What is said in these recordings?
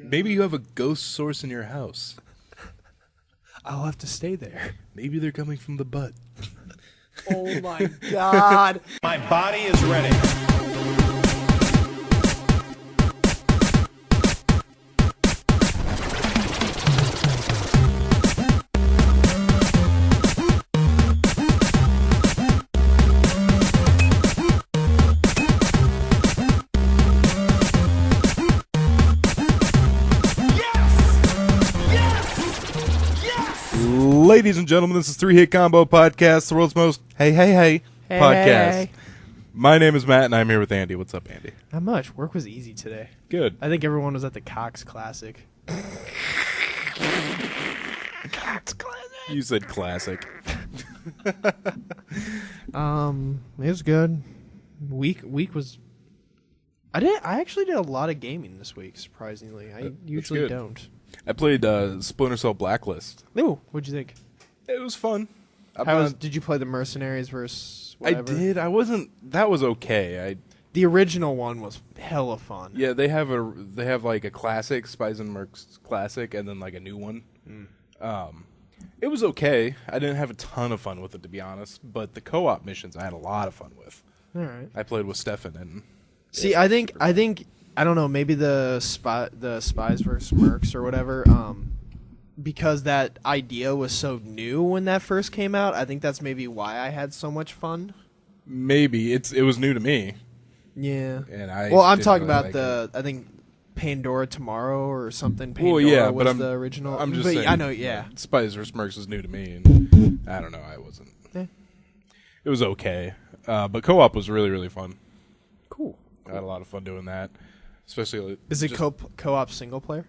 Maybe you have a ghost source in your house. I'll have to stay there. Maybe they're coming from the butt. Oh my God. My body is ready. Ladies and gentlemen, this is Three Hit Combo Podcast, the world's most hey podcast. Hey. My name is Matt, and I'm here with Andy. What's up, Andy? Not much. Work was easy today. Good. I think everyone was at the Cox Classic. Cox Classic. You said classic. It was good. Week was. I actually did a lot of gaming this week. Surprisingly, I usually good. don't. I played Splinter Cell Blacklist. Ooh, what'd you think? It was fun. Did you play the Mercenaries versus whatever? I did. I wasn't. That was okay. The original one was hella fun. Yeah, they have like a classic, Spies and Mercs classic, and then like a new one. It was okay. I didn't have a ton of fun with it, to be honest. But the co-op missions, I had a lot of fun with. All right. I played with Stefan and. See, I think I don't know. Maybe the Spies versus Mercs or whatever. Because that idea was so new when that first came out. I think that's maybe why I had so much fun. Maybe it was new to me. Yeah. And I'm talking really about like I think Pandora Tomorrow or something. Pandora well, yeah, was but the original. I'm just but saying. I know, yeah. Spies vs. Mercs was new to me, and I don't know. I wasn't. It was okay, but co-op was really, really fun. Cool. I had a lot of fun doing that, especially. Is it co-op single player?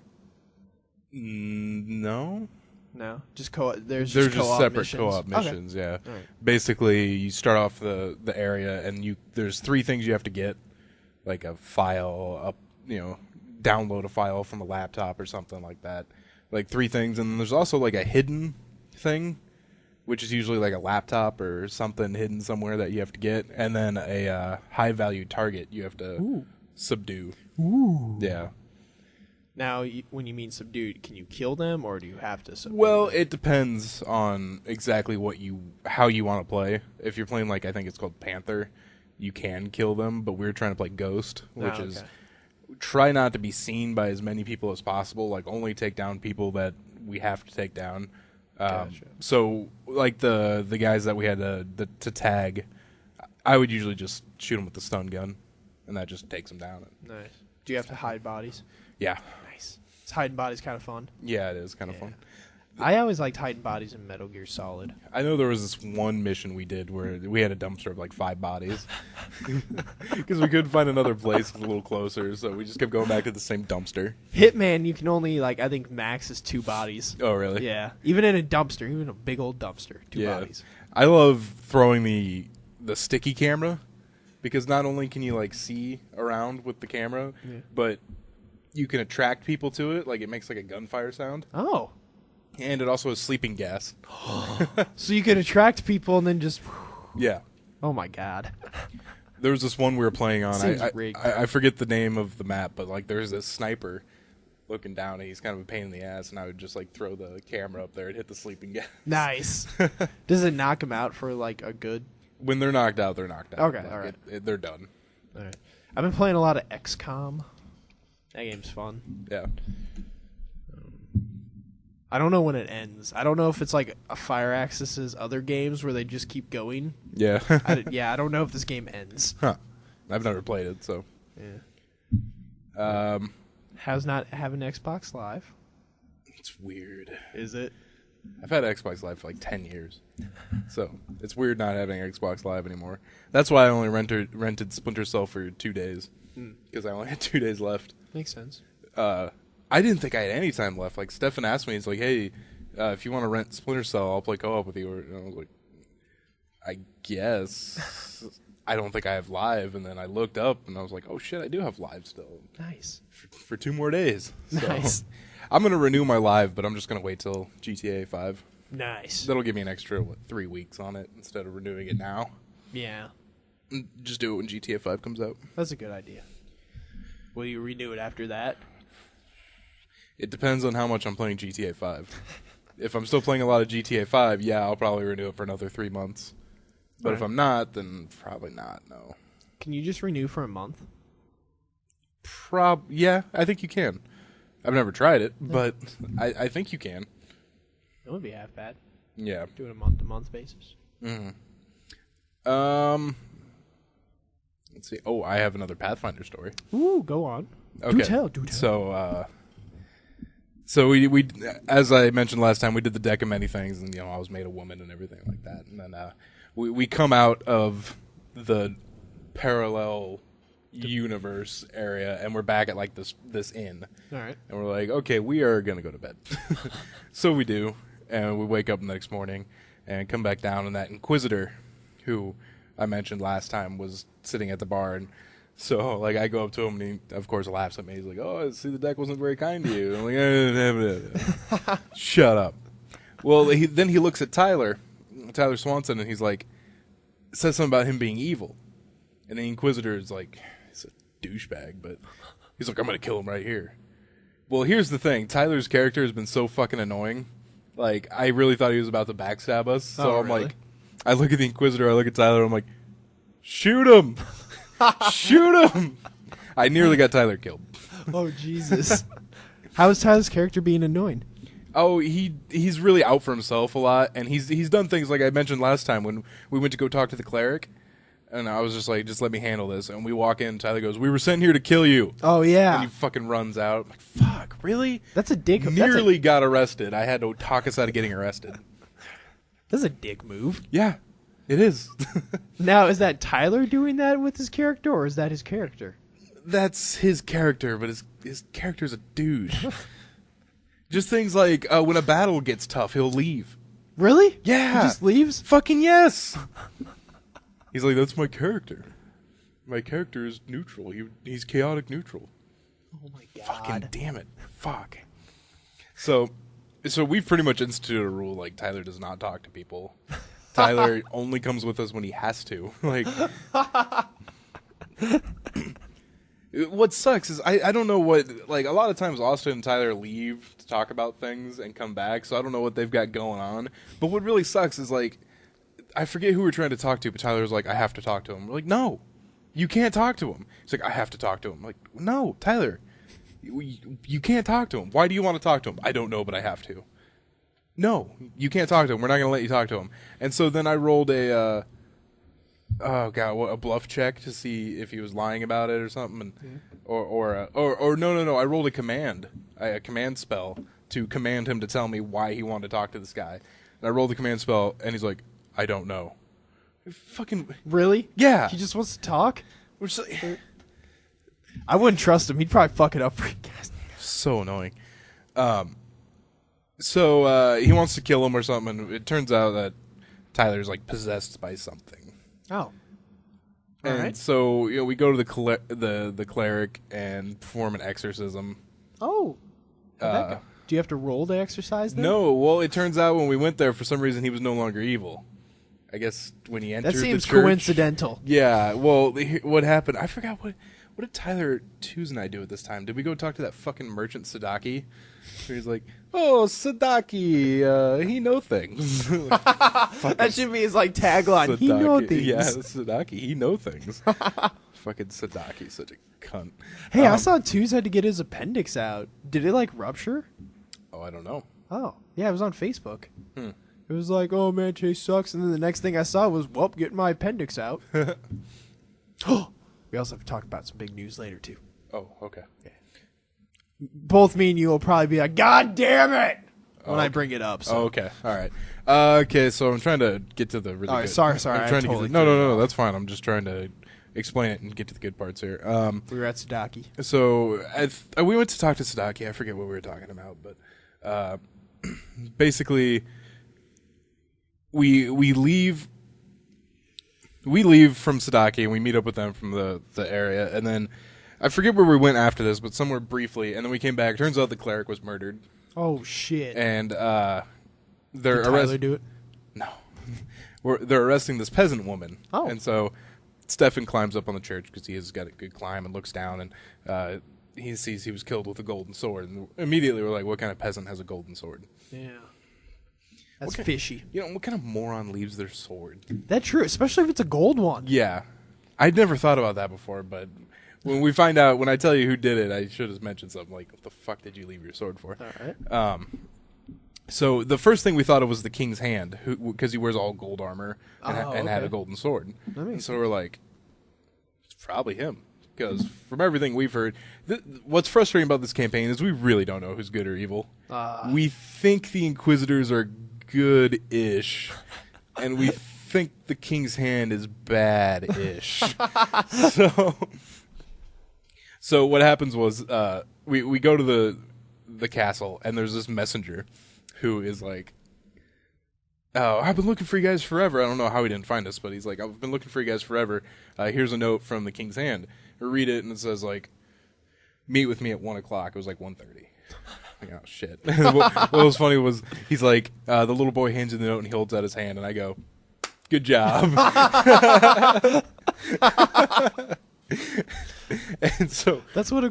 No. No, just co-op. There's just co-op separate missions. co-op Okay. missions. Yeah. All right. Basically, you start off the area, and there's three things you have to get, like a file, download a file from a laptop or something like that. Like three things, and then there's also like a hidden thing, which is usually like a laptop or something hidden somewhere that you have to get, and then a high-value target you have to subdue. Ooh. Yeah. Now, when you mean subdued, can you kill them, or do you have to subdue Well, them? it depends on exactly how you want to play. If you're playing like I think it's called Panther, you can kill them, but we're trying to play Ghost, which is try not to be seen by as many people as possible. Like only take down people that we have to take down. Gotcha. So like the guys that we had to tag, I would usually just shoot them with the stun gun, and that just takes them down. Nice. Do you have to hide bodies? Yeah. Nice. Is hiding bodies kind of fun? Yeah, it is kind of fun. I always liked hiding bodies in Metal Gear Solid. I know there was this one mission we did where we had a dumpster of like 5 bodies because we couldn't find another place a little closer, so we just kept going back to the same dumpster. Hitman, you can only I think max is 2 bodies. Oh, really? Yeah. Even in a dumpster, even a big old dumpster, 2 bodies. I love throwing the sticky camera because not only can you like see around with the camera, but you can attract people to it. Like it makes like a gunfire sound. Oh. And it also has sleeping gas. So you can attract people and then just... Yeah. Oh, my God. There was this one we were playing on. Seems rigged. I forget the name of the map, but like there's this sniper looking down, and he's kind of a pain in the ass, and I would just like throw the camera up there and hit the sleeping gas. Nice. Does it knock them out for like a good... When they're knocked out, they're knocked out. Okay, Like, all right. They're done. All right. I've been playing a lot of XCOM. That game's fun. Yeah. I don't know when it ends. I don't know if it's like a Fire Axis's other games where they just keep going. Yeah. I don't know if this game ends. Huh. I've never played it, so. Yeah. How's not having Xbox Live? It's weird. Is it? I've had Xbox Live for like 10 years. So it's weird not having Xbox Live anymore. That's why I only rented Splinter Cell for 2 days. Because I only had 2 days left. Makes sense. I didn't think I had any time left. Like, Stefan asked me, he's like, hey, if you want to rent Splinter Cell, I'll play co-op with you. And I was like, I guess. I don't think I have live. And then I looked up, and I was like, oh, shit, I do have live still. Nice. For 2 more days. So, Nice. I'm going to renew my live, but I'm just going to wait till GTA 5. Nice. That'll give me an extra, 3 weeks on it instead of renewing it now. Yeah. Just do it when GTA 5 comes out. That's a good idea. Will you renew it after that? It depends on how much I'm playing GTA 5. If I'm still playing a lot of GTA 5, yeah, I'll probably renew it for another 3 months. But if I'm not, then probably not, no. Can you just renew for a month? Yeah, I think you can. I've never tried it, but I think you can. It wouldn't be half bad. Yeah. Do it a month-to-month basis. Mm-hmm. Let's see. Oh, I have another Pathfinder story. Ooh, go on. Okay. Do tell. So we as I mentioned last time, we did the deck of many things, and I was made a woman and everything like that. And then we come out of the parallel universe area, and we're back at like this inn. All right. And we're like, okay, we are gonna go to bed. So we do, and we wake up the next morning and come back down, and that Inquisitor, who I mentioned last time, was sitting at the bar. And so, like, I go up to him, and he, of course, laughs at me. He's like, "Oh, I see, the deck wasn't very kind to you." I'm like, "Shut up." Well, then he looks at Tyler Swanson, and he's like, says something about him being evil. And the Inquisitor is like, he's a douchebag, but he's like, "I'm gonna kill him right here." Well, here's the thing: Tyler's character has been so fucking annoying. Like, I really thought he was about to backstab us. So I'm really? like, I look at the Inquisitor, I look at Tyler, I'm like, "Shoot him! Shoot him!" I nearly got Tyler killed. Oh, Jesus. How is Tyler's character being annoying? Oh, he's really out for himself a lot, and he's done things like I mentioned last time when we went to go talk to the cleric, and I was just like, "Just let me handle this." And we walk in, Tyler goes, "We were sent here to kill you." Oh, yeah. And he fucking runs out. I'm like, "Fuck, really?" That's a dick. Nearly got arrested. I had to talk us out of getting arrested. That's a dick move. Yeah, it is. Now, is that Tyler doing that with his character, or is that his character? That's his character, but his character's a douche. Just things like when a battle gets tough, he'll leave. Really? Yeah. He just leaves? Fucking yes. He's like, "That's my character. My character is neutral. He's chaotic neutral." Oh, my God. Fucking damn it. Fuck. So we've pretty much instituted a rule, like, Tyler does not talk to people. Tyler only comes with us when he has to. Like, what sucks is I don't know what, like, a lot of times Austin and Tyler leave to talk about things and come back, so I don't know what they've got going on. But what really sucks is, like, I forget who we're trying to talk to, but Tyler was like, "I have to talk to him." We're like, "No, you can't talk to him." He's like, "I have to talk to him." I'm like, "No, Tyler, you can't talk to him. Why do you want to talk to him?" "I don't know, but I have to." "No, you can't talk to him. We're not going to let you talk to him." And so then I rolled a bluff check to see if he was lying about it or something, and no, I rolled a command spell to command him to tell me why he wanted to talk to this guy. And I rolled the command spell, and he's like, "I don't know." Fucking Really? yeah. He just wants to talk? Which is like, I wouldn't trust him. He'd probably fuck it up for you guys. so annoying. So he wants to kill him or something, and it turns out that Tyler's like possessed by something. Oh. And Alright. so we go to the cleric and perform an exorcism. Oh. How'd that go? Do you have to roll to exercise then? No, well, it turns out when we went there, for some reason, he was no longer evil. I guess when he entered That seems the church, coincidental. Yeah, well, what happened? I forgot what did Tyler Tooze and I do at this time? Did we go talk to that fucking merchant Sadaki? Where he's like, "Oh, Sadaki, he know things." That should be his like tagline. He Sadaki. know things. Yeah, Sadaki, he know things. Fucking Sadaki, such a cunt. Hey, I saw Tooze had to get his appendix out. Did it like rupture? Oh, I don't know. Oh, yeah, it was on Facebook. It was like, "Oh man, Chase sucks," and then the next thing I saw was, "Well, getting my appendix out." We also have to talk about some big news later too. Oh, okay. Yeah. Both me and you will probably be like, "God damn it!" when I bring it up. So. Oh, okay. All right. Okay, so I'm trying to get to the really All right, good... sorry. I'm trying I to get totally to, no, that's fine. I'm just trying to explain it and get to the good parts here. We were at Sadaki. So we went to talk to Sadaki. I forget what we were talking about, but basically, we leave from Sadaki and we meet up with them from the area, and then I forget where we went after this, but somewhere briefly, and then we came back. Turns out the cleric was murdered. Oh shit! And they're Did Tyler do it? No, they're arresting this peasant woman. Oh, and so Stefan climbs up on the church because he has got a good climb and looks down, and he sees he was killed with a golden sword, and immediately we're like, what kind of peasant has a golden sword? Yeah. That's fishy. What kind of moron leaves their sword? That's true, especially if it's a gold one. Yeah. I'd never thought about that before, but when we find out, when I tell you who did it, I should have mentioned something like, what the fuck did you leave your sword for? All right. So the first thing we thought of was the king's hand, because he wears all gold armor and had a golden sword. And so we're like, it's probably him. Because from everything we've heard, what's frustrating about this campaign is we really don't know who's good or evil. We think the Inquisitors are good-ish, and we think the King's Hand is bad-ish. So what happens was we go to the castle, and there's this messenger who is like, oh, I've been looking for you guys forever. I don't know how he didn't find us, but he's like, I've been looking for you guys forever. Here's a note from the King's Hand. I read it, and it says, like, meet with me at 1 o'clock. It was like 1:30. Like, oh, shit. What was funny was he's like, the little boy hands you the note, and he holds out his hand, and I go, good job. And so that's what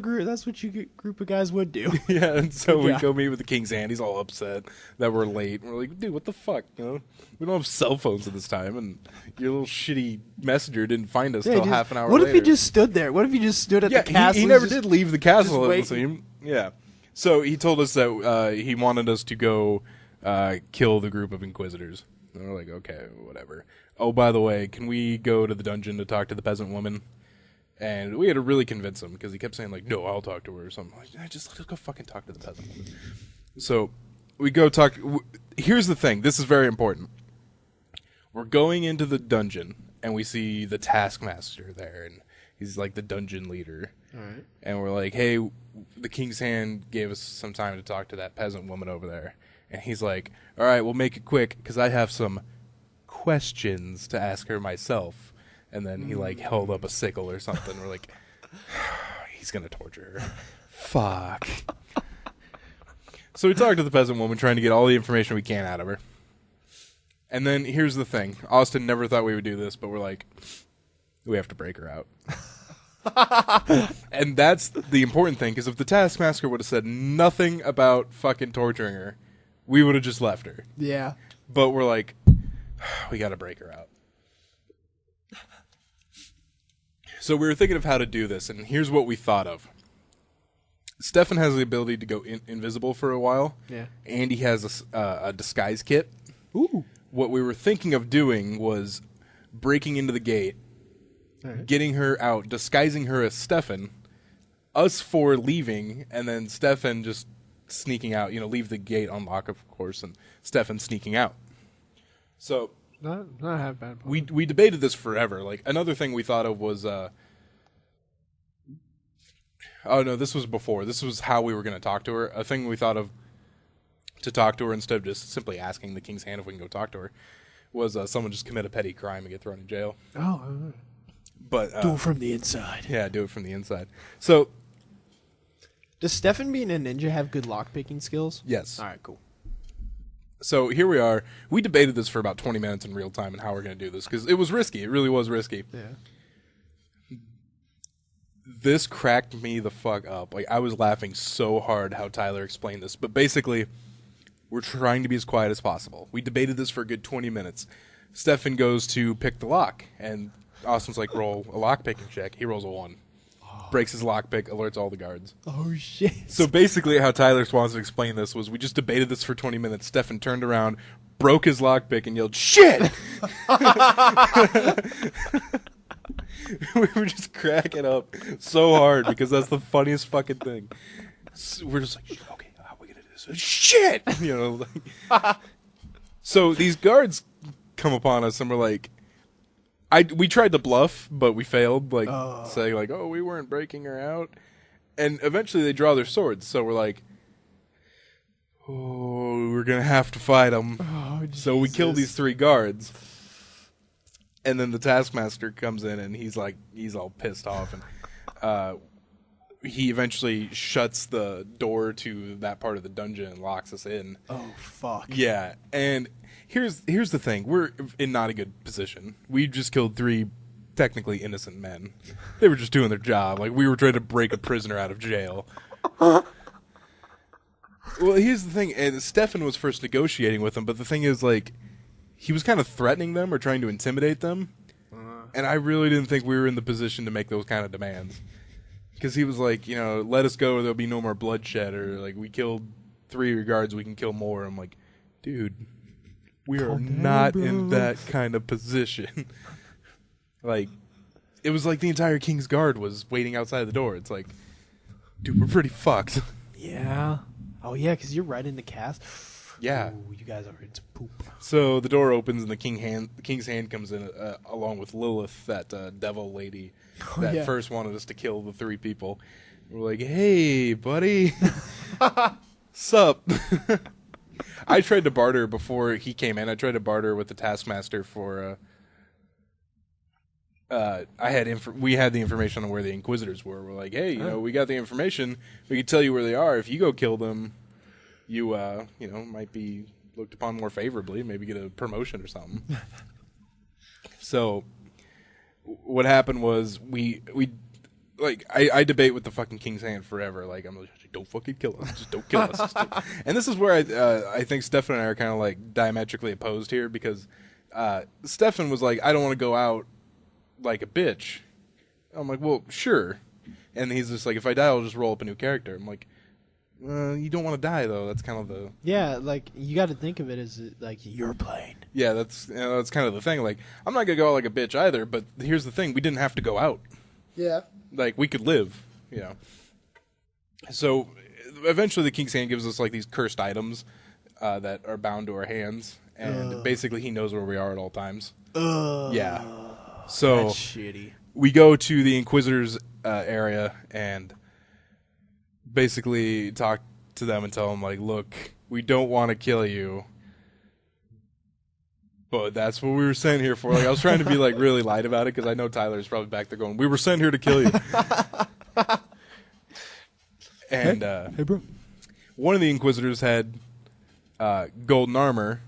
you group of guys would do. Yeah, and so we go meet with the King's Hand. He's all upset that we're late. We're like, dude, what the fuck? We don't have cell phones at this time, and your little shitty messenger didn't find us till half an hour later. What if he just stood there? What if he just stood at the castle? He never did leave the castle, it would seem. Yeah. So he told us that he wanted us to go kill the group of Inquisitors. And we're like, okay, whatever. Oh, by the way, can we go to the dungeon to talk to the peasant woman? And we had to really convince him because he kept saying, like, no, I'll talk to her or something. Like, just let's go fucking talk to the peasant woman. So we go talk. Here's the thing. This is very important. We're going into the dungeon, and we see the taskmaster there, and he's like the dungeon leader. All right. And we're like, hey, the King's Hand gave us some time to talk to that peasant woman over there. And he's like, all right, we'll make it quick because I have some questions to ask her myself. And then he, like, held up a sickle or something. We're like, he's going to torture her. Fuck. So we talked to the peasant woman, trying to get all the information we can out of her. And then here's the thing. Austin never thought we would do this, but we're like, we have to break her out. And that's the important thing, because if the taskmaster would have said nothing about fucking torturing her, we would have just left her. Yeah. But we're like, we got to break her out. So we were thinking of how to do this, and here's what we thought of. Stefan has the ability to go invisible for a while. Yeah. And he has a disguise kit. Ooh. What we were thinking of doing was breaking into the gate, getting her out, disguising her as Stefan, us four leaving, and then Stefan just sneaking out. Leave the gate unlocked, of course, and Stefan sneaking out. So not half bad. We debated this forever. Like, another thing we thought of was oh no, this was before. This was how we were going to talk to her. A thing we thought of to talk to her instead of just simply asking the King's Hand if we can go talk to her was someone just commit a petty crime and get thrown in jail. Oh. But do it from the inside. Yeah, do it from the inside. So, does Stefan being a ninja have good lockpicking skills? Yes. All right, cool. So here we are. We debated this for about 20 minutes in real time and how we're going to do this because it was risky. It really was risky. Yeah. This cracked me the fuck up. Like, I was laughing so hard how Tyler explained this. But basically, we're trying to be as quiet as possible. We debated this for a good 20 minutes. Stefan goes to pick the lock, and Austin's like, roll a lock picking check. He rolls a 1. Breaks his lockpick, alerts all the guards. Oh, shit. So basically how Tyler wants to explain this was we just debated this for 20 minutes. Stefan turned around, broke his lockpick, and yelled, shit! We were just cracking up so hard because that's the funniest fucking thing. So we're just like, okay, how are we going to do this? Shit! So these guards come upon us and we're like, we tried to bluff, but we failed, saying, like, oh, we weren't breaking her out. And eventually they draw their swords, so we're like, oh, we're going to have to fight them. Oh, so we kill these 3 guards. And then the taskmaster comes in, and he's all pissed off. And he eventually shuts the door to that part of the dungeon and locks us in. Oh, fuck. Yeah, and here's the thing. We're in not a good position. We just killed 3 technically innocent men. They were just doing their job. Like, we were trying to break a prisoner out of jail. Well, here's the thing. And Stefan was first negotiating with them, but the thing is, like, he was kind of threatening them or trying to intimidate them. And I really didn't think we were in the position to make those kind of demands. Because he was like, you know, let us go or there'll be no more bloodshed. Or, like, we killed 3 of your guards, we can kill more. I'm like, dude, we are not in that kind of position. Like, it was like the entire King's Guard was waiting outside the door. It's like, dude, we're pretty fucked. Yeah. Oh, yeah, because you're right in the cast. Yeah. Ooh, you guys are in some poop. So the door opens and the King's hand comes in along with Lilith, that devil lady that first wanted us to kill the 3 people. We're like, hey, buddy. Sup? I tried to barter before he came in. I tried to barter with the Taskmaster for... we had the information on where the Inquisitors were. We're like, hey, you know, we got the information. We can tell you where they are. If you go kill them, you might be looked upon more favorably. Maybe get a promotion or something. So, what happened was I debate with the fucking King's Hand forever. Like, I'm like, don't fucking kill us. Just don't kill us. And this is where I think Stefan and I are kind of like diametrically opposed here, because Stefan was like, I don't want to go out like a bitch. I'm like, well, sure. And he's just like, if I die, I'll just roll up a new character. I'm like, you don't want to die, though. That's kind of the... Yeah, like, you got to think of it as, like, you're playing. Yeah, that's kind of the thing. Like, I'm not going to go out like a bitch either, but here's the thing. We didn't have to go out. Yeah. Like, we could live, you know. So, eventually the King's Hand gives us, like, these cursed items that are bound to our hands. And basically he knows where we are at all times. Yeah. So, that's shitty. We go to the Inquisitors area and basically talk to them and tell them, like, look, we don't want to kill you, but that's what we were sent here for. Like, I was trying to be, like, really light about it, because I know Tyler's probably back there going, we were sent here to kill you. And hey, bro. One of the Inquisitors had golden armor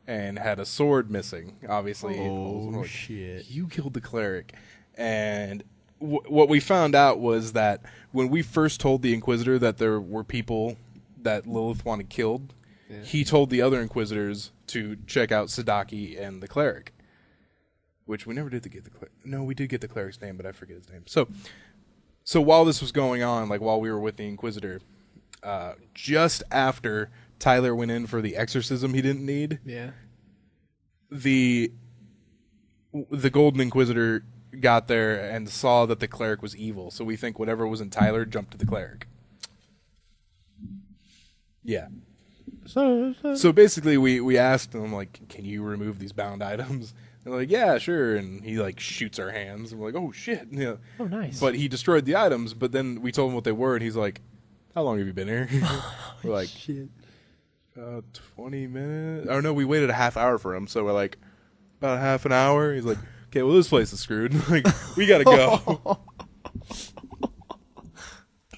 and had a sword missing, obviously. Oh, shit. You killed the cleric. And what we found out was that when we first told the Inquisitor that there were people that Lilith wanted killed, he told the other Inquisitors to check out Sadaki and the cleric. Which we never did get the cleric. No, we did get the cleric's name, but I forget his name. So while this was going on, like while we were with the Inquisitor, just after Tyler went in for the exorcism he didn't need, the Golden Inquisitor got there and saw that the cleric was evil. So we think whatever was in Tyler jumped to the cleric. Yeah. So basically we asked him, like, can you remove these bound items? And they're like, yeah, sure. And he, like, shoots our hands. And we're like, oh, shit. Yeah. Oh, nice. But he destroyed the items, but then we told him what they were, and he's like, how long have you been here? We're like, shit. 20 minutes. Oh, no, we waited a half hour for him, so we're like, about a half an hour. He's like, okay, well, this place is screwed. Like, we gotta go.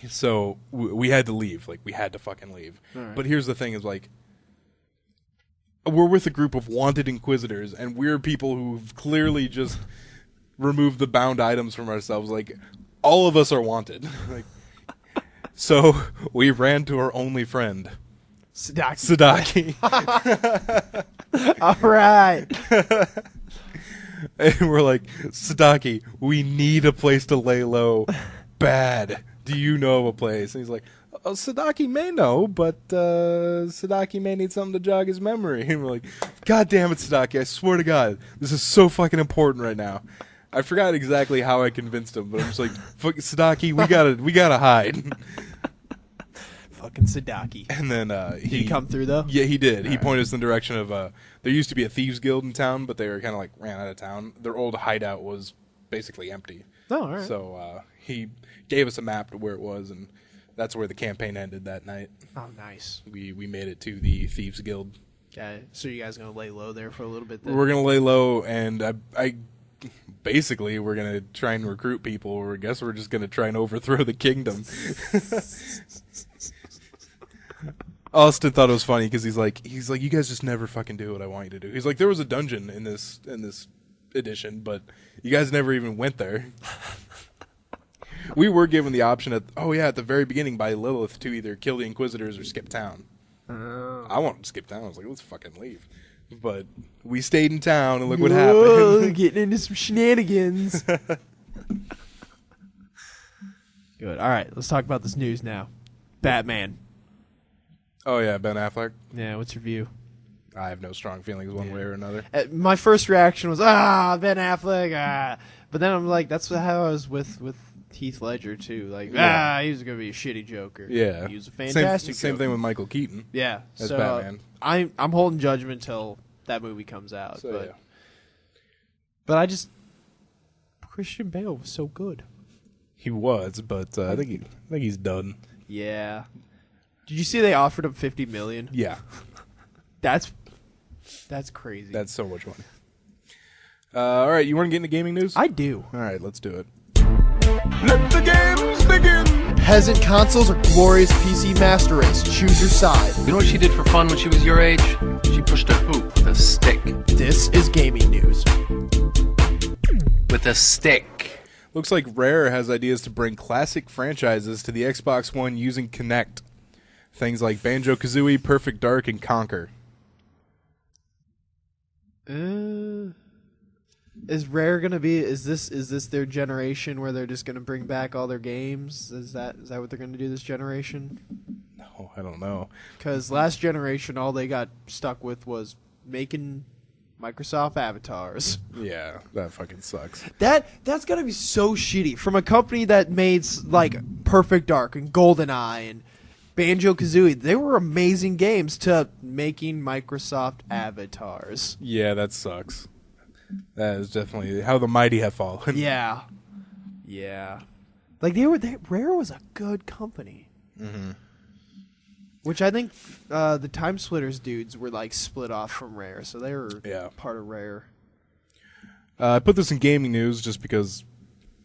So we had to leave. Like, we had to fucking leave. Right. But here's the thing: is like, we're with a group of wanted Inquisitors, and we're people who've clearly just removed the bound items from ourselves. Like, all of us are wanted. Like, so we ran to our only friend, Sadaki. All right. And we're like, Sadaki, we need a place to lay low. Bad. Do you know of a place? And he's like, oh, Sadaki may know, but Sadaki may need something to jog his memory. And we're like, God damn it, Sadaki, I swear to God, this is so fucking important right now. I forgot exactly how I convinced him, but I'm just like, fuck, Sadaki, we gotta hide. Fucking Sadaki. And then did he come through though? Yeah, he did. He pointed us in the direction of there used to be a thieves guild in town, but they were kind of like ran out of town. Their old hideout was basically empty. Oh, all right. So he gave us a map to where it was, and that's where the campaign ended that night. Oh, nice. We made it to the thieves guild. Okay, so you guys gonna lay low there for a little bit then? We're gonna lay low, and I basically we're gonna try and recruit people, or I guess we're just gonna try and overthrow the kingdom. Austin thought it was funny because he's like, you guys just never fucking do what I want you to do. He's like, there was a dungeon in this edition, but you guys never even went there. We were given the option at the very beginning by Lilith to either kill the Inquisitors or skip town. I wanted to skip town. I was like, let's fucking leave. But we stayed in town, and look what happened. Getting into some shenanigans. Good. All right, let's talk about this news now. Batman. Oh, yeah, Ben Affleck. Yeah, what's your view? I have no strong feelings one way or another. My first reaction was, Ben Affleck, But then I'm like, that's how I was with Heath Ledger, too. Like, he was going to be a shitty Joker. Yeah. He was a fantastic Same Joker. thing with Michael Keaton. Yeah. As so, Batman. I'm holding judgment till that movie comes out. So, but Christian Bale was so good. He was, but I think he's done. Yeah. Did you see they offered him $50 million? Yeah. That's crazy. That's so much money. All right, you want to get into gaming news? I do. All right, let's do it. Let the games begin! Peasant consoles or glorious PC master race? Choose your side. You know what she did for fun when she was your age? She pushed a hoop with a stick. This is gaming news. With a stick. Looks like Rare has ideas to bring classic franchises to the Xbox One using Kinect. Things like Banjo-Kazooie, Perfect Dark, and Conquer. Is Rare gonna be? Is this their generation where they're just gonna bring back all their games? Is that what they're gonna do this generation? No, I don't know. Because last generation, all they got stuck with was making Microsoft avatars. Yeah, that fucking sucks. That's gotta be so shitty from a company that made like Perfect Dark and GoldenEye and Banjo-Kazooie. They were amazing games to making Microsoft avatars. Yeah, that sucks. That is definitely how the mighty have fallen. Yeah. Like Rare was a good company. Mm-hmm. Which I think the Time Splitters dudes were like split off from Rare, so they were part of Rare. I put this in gaming news just because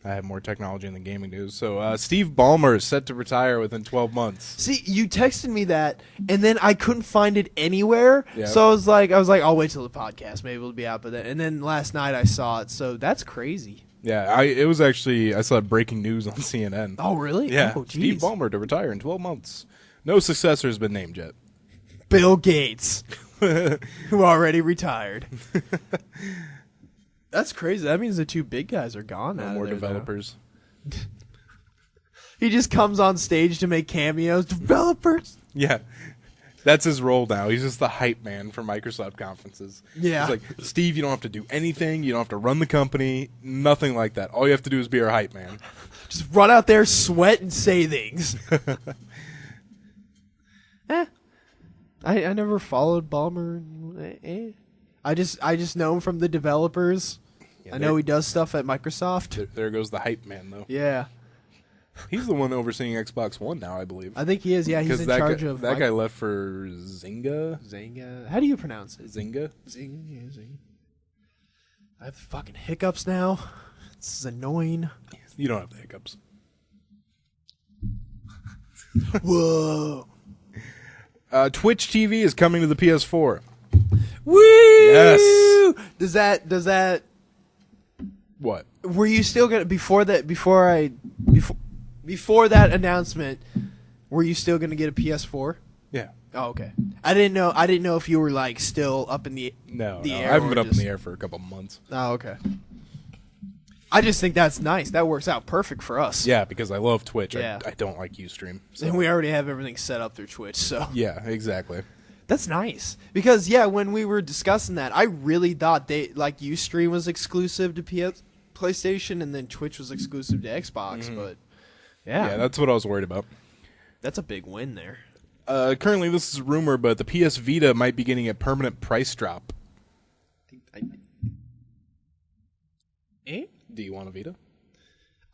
I have more technology in the gaming news. So Steve Ballmer is set to retire within 12 months. See, you texted me that, and then I couldn't find it anywhere. Yep. So I was like, I'll wait till the podcast. Maybe it'll be out by then. And then last night I saw it. So that's crazy. Yeah, I saw breaking news on CNN. Oh, really? Yeah, Oh, Steve Ballmer to retire in 12 months. No successor has been named yet. Bill Gates, who already retired. That's crazy. That means the two big guys are gone. No more developers. He just comes on stage to make cameos. Developers. Yeah, that's his role now. He's just the hype man for Microsoft conferences. Yeah. He's like, Steve, you don't have to do anything. You don't have to run the company. Nothing like that. All you have to do is be our hype man. Just run out there, sweat, and say things. I never followed Ballmer. I just know him from the developers. Yeah, I know he does stuff at Microsoft. There goes the hype man, though. Yeah. He's the one overseeing Xbox One now, I believe. I think he is. Yeah, he's in charge of that guy left for Zynga. Zynga. How do you pronounce it? Zynga. Zynga. Yeah, Zynga. I have fucking hiccups now. This is annoying. You don't have the hiccups. Whoa. Twitch TV is coming to the PS4. Woo! Yes. Does that? What? Were you still gonna before that announcement? Were you still gonna get a PS4? Yeah. Oh, okay. I didn't know if you were like still up in the No, air. I haven't been up in the air for a couple months. Oh, okay. I just think that's nice. That works out perfect for us. Yeah, because I love Twitch. Yeah. I don't like Ustream. So. And we already have everything set up through Twitch, so Yeah, exactly. that's nice. Because when we were discussing that, I really thought Ustream was exclusive to PlayStation, and then Twitch was exclusive to Xbox. But Yeah, that's what I was worried about. that's a big win there. Currently, this is a rumor, but the PS Vita might be getting a permanent price drop. Do you want a Vita?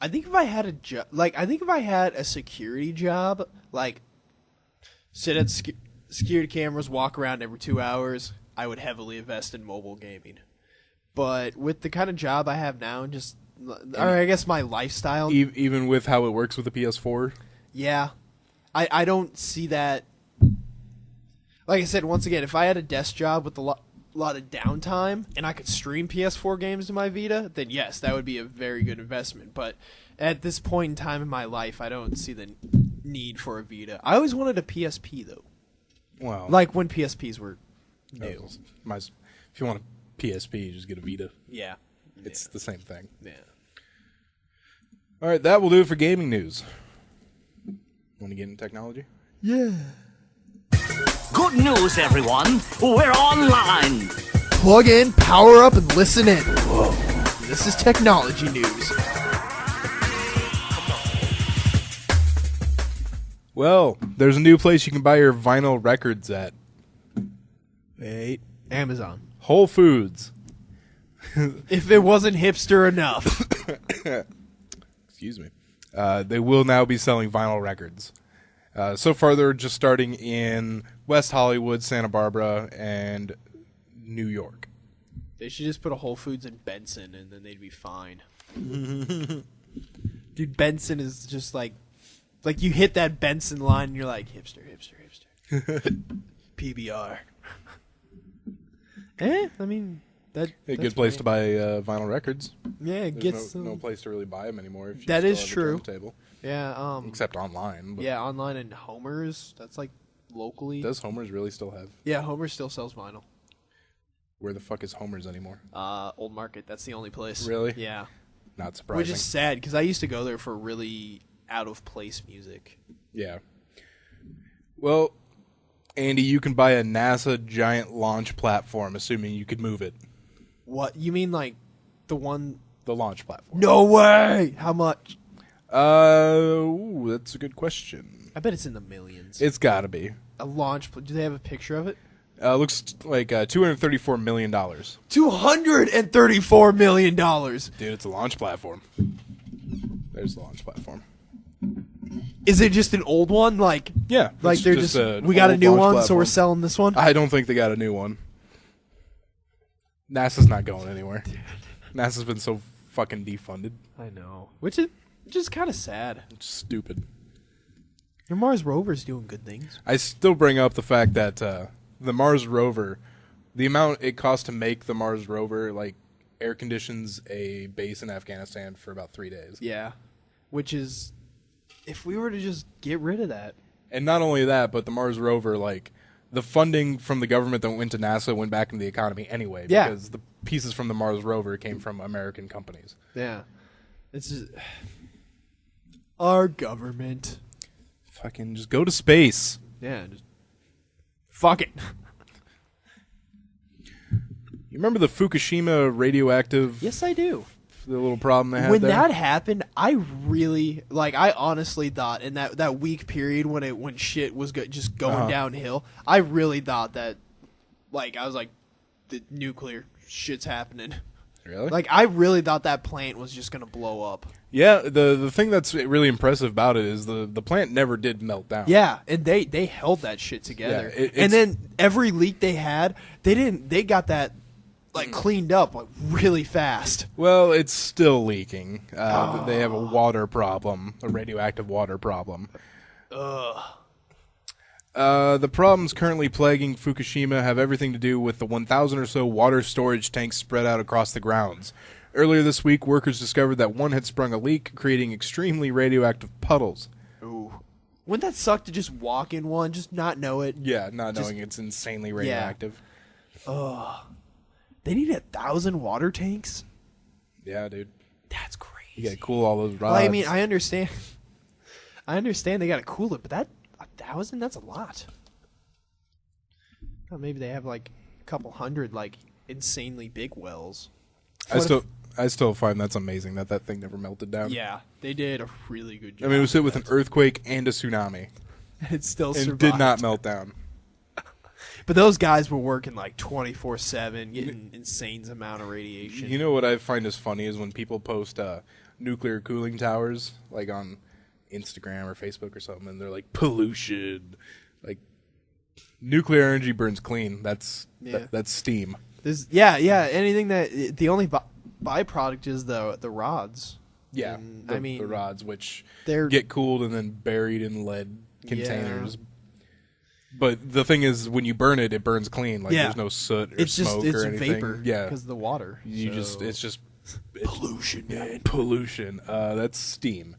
I think if I had a job, if I had a security job, sit at security cameras, walk around every 2 hours, I would heavily invest in mobile gaming. But with the kind of job I have now, and I guess my lifestyle, Even with how it works with the PS4? yeah, I don't see that. Like I said, once again, if I had a desk job with downtime and I could stream PS4 games to my Vita, then yes, that would be a very good investment. But at this point in time in my life, I don't see the need for a Vita. I always wanted a PSP though. Well, Like when PSPs were new. if you want a PSP, you just get a Vita. Yeah. It's the same thing. Yeah. All right, that will do it for gaming news. Want to get into technology? Yeah. Good news, everyone. We're online. Plug in, power up, and listen in. Whoa. This is technology news. Well, there's a new place you can buy your vinyl records at. Wait. Amazon. Whole Foods. If it wasn't hipster enough. Excuse me. They will now be selling vinyl records. So far, they're just starting in West Hollywood, Santa Barbara, and New York. They should just put a Whole Foods in Benson, and then they'd be fine. Dude, Benson is just like you hit that Benson line, and you're like, hipster, hipster, hipster. PBR. I mean, that's A good place to buy vinyl records. Yeah, it gets no place to really buy them anymore. If you That still is have a true. turntable. Yeah, Except online. But yeah, online and Homer's. That's like locally. does Homer's really still have? Yeah, Homer's still sells vinyl. Where the fuck is Homer's anymore? Old Market. That's the only place. Really? Yeah. Not surprising. Which is sad because I used to go there for really out of place music. Yeah. Well, Andy, you can buy a NASA giant launch platform, assuming you could move it. What you mean, like the one? The launch platform. No way! How much? That's a good question. I bet it's in the millions. It's got to be. A launch. Do they have a picture of it? Looks like $234 million. $234 million. Dude, it's a launch platform. There's the launch platform. Is it just an old one? Like Yeah. like it's they're just an we got a old new launch one, so platform. we're selling this one. I don't think they got a new one. NASA's not going anywhere. NASA's been so fucking defunded. I know, which is just kind of sad. It's stupid. Your Mars rover's doing good things. I still bring up the fact that the Mars rover, the amount it costs to make the Mars rover, like, air conditions a base in Afghanistan for about 3 days. Yeah, which is, if we were to just get rid of that. And not only that, but the Mars rover, like, the funding from the government that went to NASA went back into the economy anyway. Yeah. Because the pieces from the Mars rover came from American companies. Yeah, it's just, our government. Fucking just go to space. Yeah, just fuck it. You remember the Fukushima radioactive? Yes, I do. The little problem they had When there? that happened, I really I honestly thought in that week period when shit was just going downhill, I really thought that, I was like, the nuclear shit's happening. Really? I really thought that plant was just gonna blow up. Yeah, the thing that's really impressive about it is the plant never did melt down. Yeah, and they held that shit together. Yeah, and then every leak they had, they got that cleaned up really fast. Well, it's still leaking. They have a water problem, a radioactive water problem. Ugh. The problems currently plaguing Fukushima have everything to do with the 1,000 or so water storage tanks spread out across the grounds. Earlier this week, workers discovered that one had sprung a leak, creating extremely radioactive puddles. Ooh. Wouldn't that suck to just walk in one, just not know it? Yeah, not knowing it's insanely radioactive. Ugh. They need 1,000 water tanks? Yeah, dude. That's crazy. You gotta cool all those rods. Well, I mean, I understand. I understand they gotta cool it, but 1,000, that's a lot. Well, maybe they have a couple hundred insanely big wells. I still find that's amazing that thing never melted down. Yeah, they did a really good job. I mean, it was hit with an earthquake and a tsunami. It still and survived. did not melt down. But those guys were working 24/7, getting insane amount of radiation. You know what I find is funny is when people post nuclear cooling towers on Instagram or Facebook or something, and they're like pollution. Nuclear energy burns clean. That's steam. Anything that the only byproduct is the rods. Yeah, And, the rods which they're get cooled and then buried in lead containers. But the thing is, when you burn it, it burns clean. Like there's no soot or smoke or anything. Vapor. Yeah, because of the water. It's just pollution, man. Pollution. That's steam.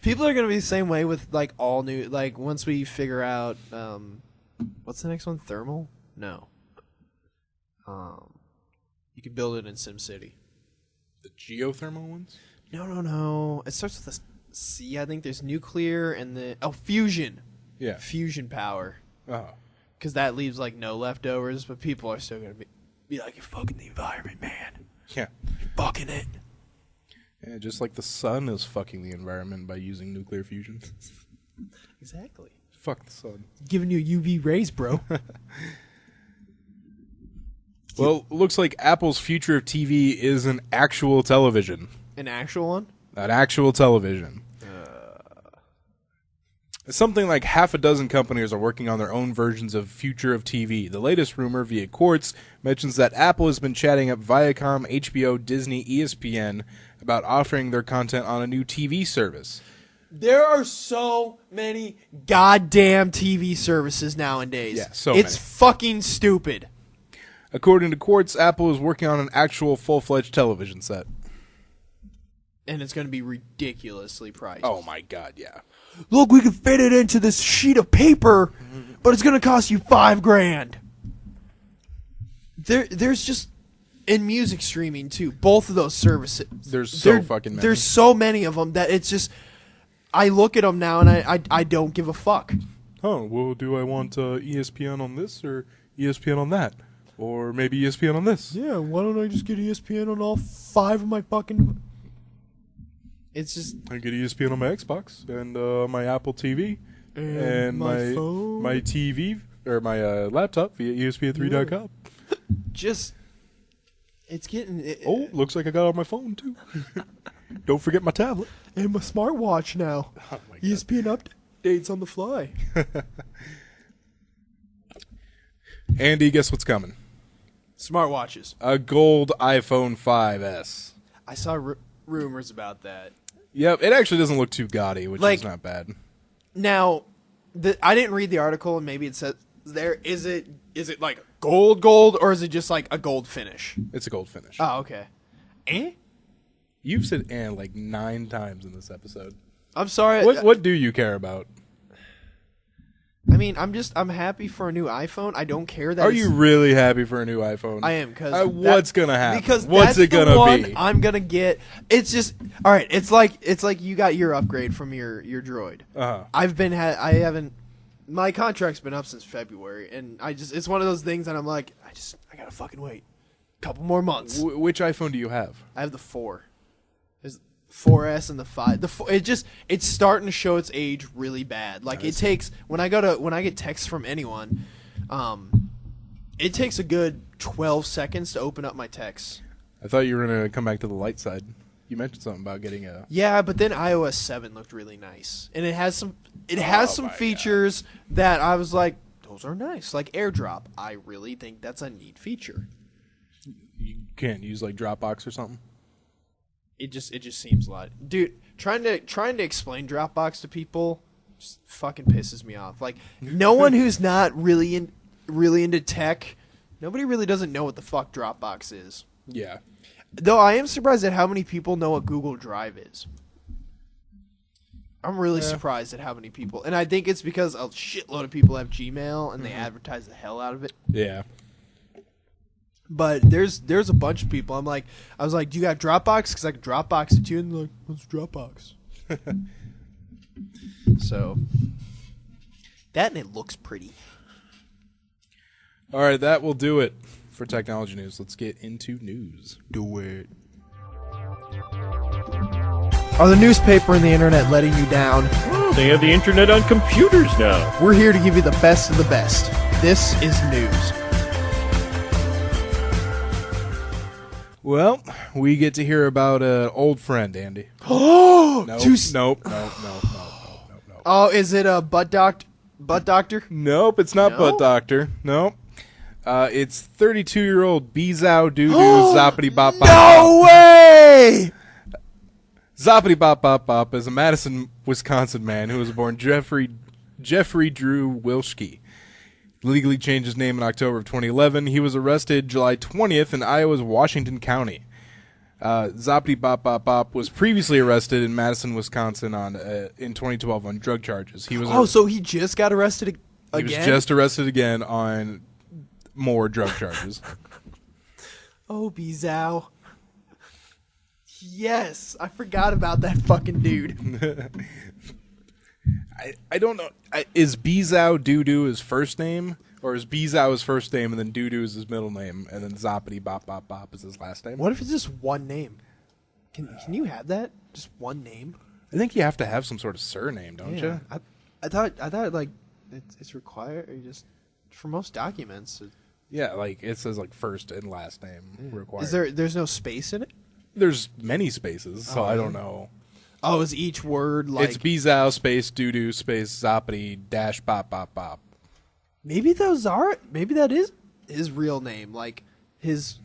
People are gonna be the same way with like all new. Like once we figure out, what's the next one? Thermal? No. You can build it in SimCity. The geothermal ones? No. It starts with a C. I think there's nuclear and fusion. Yeah. Fusion power. Oh. Because that leaves like no leftovers, but people are still gonna be like, you're fucking the environment, man. Yeah. You're fucking it. Yeah, just like the sun is fucking the environment by using nuclear fusion. Exactly. Fuck the sun. Giving you UV rays, bro. Well, looks like Apple's future of TV is an actual television. An actual one? An actual television. Something like half a dozen companies are working on their own versions of future of TV. The latest rumor via Quartz mentions that Apple has been chatting up Viacom, HBO, Disney, ESPN about offering their content on a new TV service. There are so many goddamn TV services nowadays. Yeah, so it's many. fucking stupid. According to Quartz, Apple is working on an actual full-fledged television set. And it's going to be ridiculously priced. Oh my god, yeah. Look, we can fit it into this sheet of paper, but it's going to cost you $5,000. There's just in music streaming too. Both of those services. There's so fucking many. There's so many of them that it's just. I look at them now and I don't give a fuck. Oh, well, do I want ESPN on this or ESPN on that? Or maybe ESPN on this? Yeah, why don't I just get ESPN on all 5 of my fucking... It's just... I get ESPN on my Xbox and my Apple TV and my phone. my TV or my laptop via ESPN3.com. Just... It's getting... Oh, looks like I got it on my phone, too. Don't forget my tablet. And my smartwatch now. Oh my God. ESPN updates on the fly. Andy, guess what's coming? Smartwatches. A gold iPhone 5S. I saw rumors about that. Yep, it actually doesn't look too gaudy, which Like- is not bad. Now, I didn't read the article, and maybe it says there. Is it like gold, or is it just like a gold finish? It's a gold finish. Oh, okay. You've said "and" like 9 times in this episode. I'm sorry. What do you care about? I mean, I'm happy for a new iPhone. I don't care that. Are you really happy for a new iPhone? I am, because what's gonna happen? Because what's that's it gonna the one be? I'm gonna get. It's just all right. It's like you got your upgrade from your Droid. Uh-huh. I haven't. My contract's been up since February, and it's one of those things that I'm like, I gotta fucking wait a couple more months. Which iPhone do you have? I have the 4. There's 4S and the 5. It's starting to show its age really bad. Like it takes when I get texts from anyone, it takes a good 12 seconds to open up my texts. I thought you were gonna come back to the light side. You mentioned something about getting a. Yeah, but then iOS 7 looked really nice, and it has some features that I was like, those are nice, like AirDrop. I really think that's a neat feature. You can't use like Dropbox or something. It just seems a lot, dude. Trying to explain Dropbox to people just fucking pisses me off. Like no one who's not really into tech, nobody really doesn't know what the fuck Dropbox is. Yeah. Though I am surprised at how many people know what Google Drive is. I'm really surprised at how many people, and I think it's because a shitload of people have Gmail and they advertise the hell out of it. Yeah. But there's a bunch of people. I was like, do you got Dropbox? Because I can Dropbox it to you. And they're like, what's Dropbox? So, that and it looks pretty. All right, that will do it for technology news. Let's get into news. Do it. Are the newspaper and the internet letting you down? Oh, they have the internet on computers now. We're here to give you the best of the best. This is news. Well, we get to hear about an old friend, Andy. Oh, Nope. Oh, is it a butt doctor? Nope, it's not No? Butt Doctor. Nope. It's 32-year-old Bezow Doo-Doo Zoppity Bop Bop. No way! Zoppity Bop Bop Bop is a Madison, Wisconsin man who was born Jeffrey Jeffrey Drew Wilschke legally changed his name in October of 2011. He was arrested July 20th in Iowa's Washington County. Zoppity Bop Bop Bop was previously arrested in Madison, Wisconsin in 2012 on drug charges. He was so he just got arrested again? He was just arrested again on more drug charges. Oh, Bezow. Yes, I forgot about that fucking dude. I don't know. Is Bezow Doo-Doo his first name? Or is Bezow his first name and then Doo-Doo is his middle name and then Zoppity Bop Bop Bop is his last name? What if it's just one name? Can you have that? Just one name? I think you have to have some sort of surname, don't you? I thought like it's required. Or just for most documents. Yeah, like it says like first and last name required. There's no space in it? There's many spaces, so I don't know. Oh, is each word like it's Bezow space Doo-Doo space Zoppity dash Bop Bop Bop. Maybe that is his real name, like his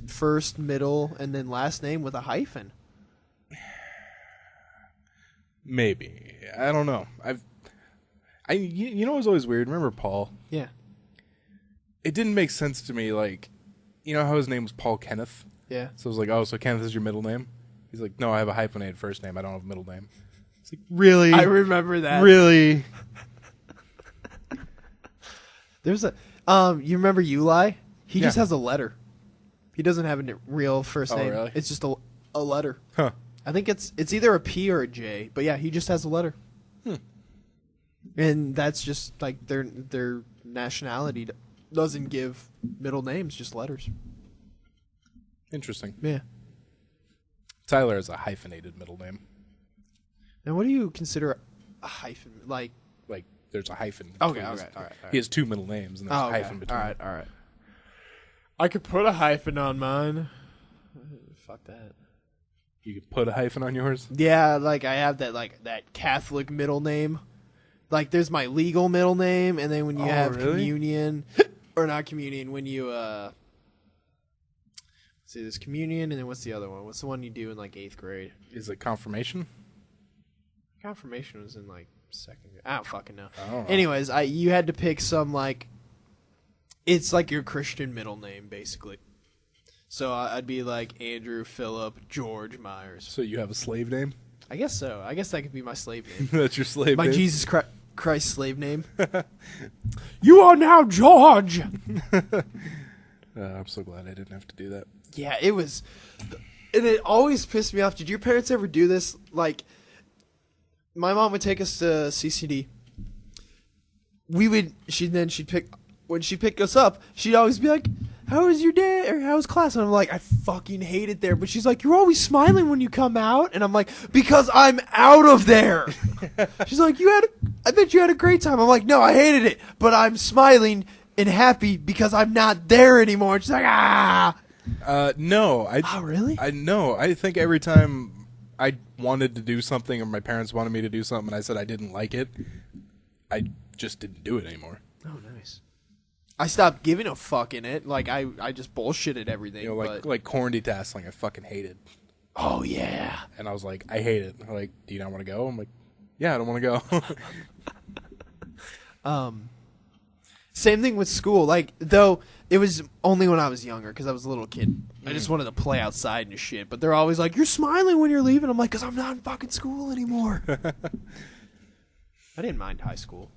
first, middle, and then last name with a hyphen. Maybe. I don't know. You know what's always weird? Remember Paul? Yeah. It didn't make sense to me, like, you know how his name was Paul Kenneth? Yeah. So I was like, oh, so Kenneth is your middle name? He's like, no, I have a hyphenated first name. I don't have a middle name. It's like, really? I remember that. Really? There's a you remember Uli? He just has a letter. He doesn't have a real first name. Really? It's just a letter. Huh. I think it's either a P or a J, but yeah, he just has a letter. And that's just like their nationality doesn't give middle names, just letters. Interesting. Yeah. Tyler has a hyphenated middle name. And what do you consider a hyphen? Like there's a hyphen. Okay, between all his- right. He has two middle names, and there's a hyphen between. All right. I could put a hyphen on mine. Fuck that. You could put a hyphen on yours? Yeah, like I have that Catholic middle name. Like there's my legal middle name, and then when you have communion, or not communion, when you see there's communion, and then what's the other one? What's the one you do in like 8th grade? Is it confirmation? Confirmation was in like 2nd grade. I don't fucking know. I don't know. Anyways, you had to pick some like, it's like your Christian middle name basically. So I'd be like Andrew Philip George Myers. So you have a slave name? I guess so. I guess that could be my slave name. That's your slave My name? Jesus Christ slave name. You are now George. I'm so glad I didn't have to do that. Yeah, it was, and it always pissed me off. Did your parents ever do this? Like, my mom would take us to CCD. She'd pick us up, she'd always be like, how was your day, or how was class? And I'm like, I fucking hate it there. But she's like, you're always smiling when you come out. And I'm like, because I'm out of there. She's like, I bet you had a great time. I'm like, no, I hated it. But I'm smiling and happy because I'm not there anymore. And she's like, No. Oh, really? No. I think every time I wanted to do something or my parents wanted me to do something and I said I didn't like it, I just didn't do it anymore. Oh, nice. I stopped giving a fuck in it. Like, I just bullshitted everything. You know, like quarantine tasking, I fucking hated. Oh, yeah. And I was like, I hate it. They're like, do you not want to go? I'm like, yeah, I don't want to go. Same thing with school. Like, though it was only when I was younger because I was a little kid. I just wanted to play outside and shit. But they're always like, you're smiling when you're leaving. I'm like, because I'm not in fucking school anymore. I didn't mind high school.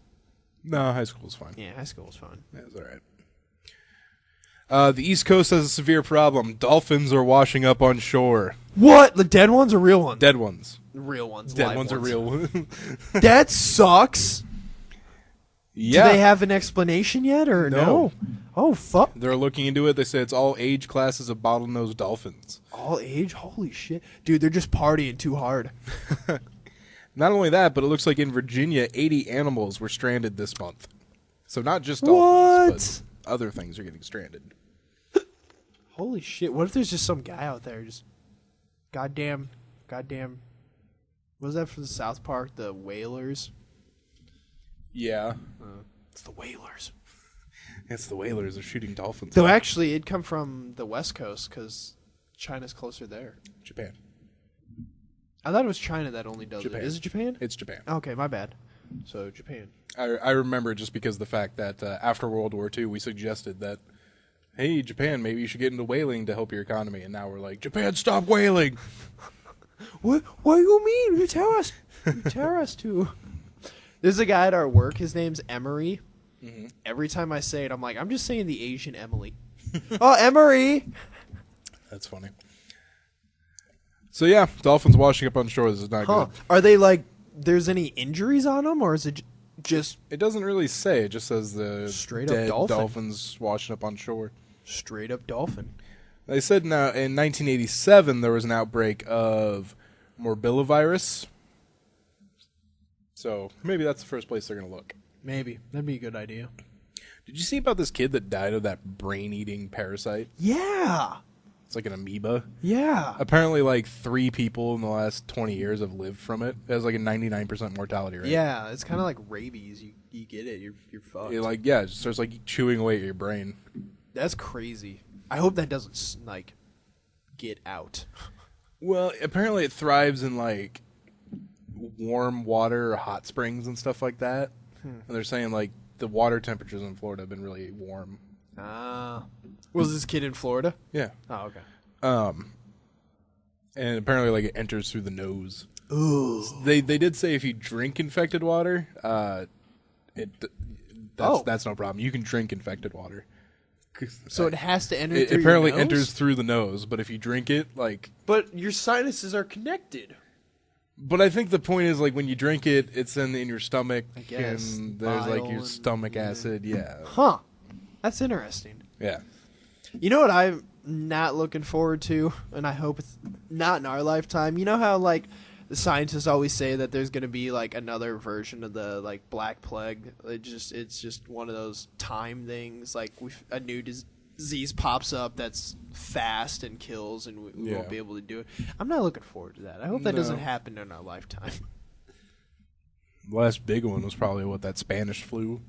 No, high school was fine. Yeah, high school was fun. Yeah, it was all right. The East Coast has a severe problem. Dolphins are washing up on shore. What? The dead ones or real ones? Dead ones. Real ones. Dead live ones are real. That sucks. Yeah. Do they have an explanation yet or no? Oh, fuck. They're looking into it. They say it's all age classes of bottlenose dolphins. All age? Holy shit. Dude, they're just partying too hard. Not only that, but it looks like in Virginia, 80 animals were stranded this month. So not just dolphins, but other things are getting stranded. Holy shit. What if there's just some guy out there just goddamn what was that for the South Park? The whalers? Yeah. It's the whalers. It's the whalers. They're shooting dolphins. Though actually it'd come from the West Coast because China's closer there. Japan. I thought it was China that only does Japan. it. Is it Japan? It's Japan. Okay, my bad. So Japan. I remember just because of the fact that after World War II, we suggested that, hey, Japan, maybe you should get into whaling to help your economy. And now we're like, Japan, stop whaling. What do you mean? You tell us. You tell us to. There's a guy at our work. His name's Emery. Mm-hmm. Every time I say it, I'm like, I'm just saying the Asian Emily. Oh, Emery. That's funny. So yeah, dolphins washing up on shore. This is not good. Are they like? There's any injuries on them, or is it just? It doesn't really say. It just says the Straight dead up dolphin. dolphins washing up on shore. Straight up dolphin. They said now in 1987 there was an outbreak of morbillivirus. So maybe that's the first place they're going to look. Maybe. That'd be a good idea. Did you see about this kid that died of that brain-eating parasite? Yeah. It's like an amoeba. Yeah. Apparently like 3 people in the last 20 years have lived from it. It has like a 99% mortality rate. Yeah, it's kind of like rabies. You get it, you're fucked. It starts like chewing away at your brain. That's crazy. I hope that doesn't like get out. Well, apparently it thrives in like warm water or hot springs and stuff like that. And they're saying like the water temperatures in Florida have been really warm. Was this kid in Florida? Yeah. Oh, okay. And apparently like it enters through the nose. Ooh. They did say if you drink infected water, that's no problem. You can drink infected water. So it has to enter It through apparently your nose? enters through the nose, but if you drink it, like... But your sinuses are connected. But I think the point is, like, when you drink it, it's in your stomach, I guess. and there's, like, your Bile stomach acid, yeah. Huh. That's interesting. Yeah. You know what I'm not looking forward to, and I hope it's not in our lifetime? You know how, like, the scientists always say that there's going to be, like, another version of the, like, Black Plague? It's just one of those time things. Like, a new disease pops up that's fast and kills, and we won't be able to do it. I'm not looking forward to that. I hope that doesn't happen in our lifetime. The last big one was probably, that Spanish flu?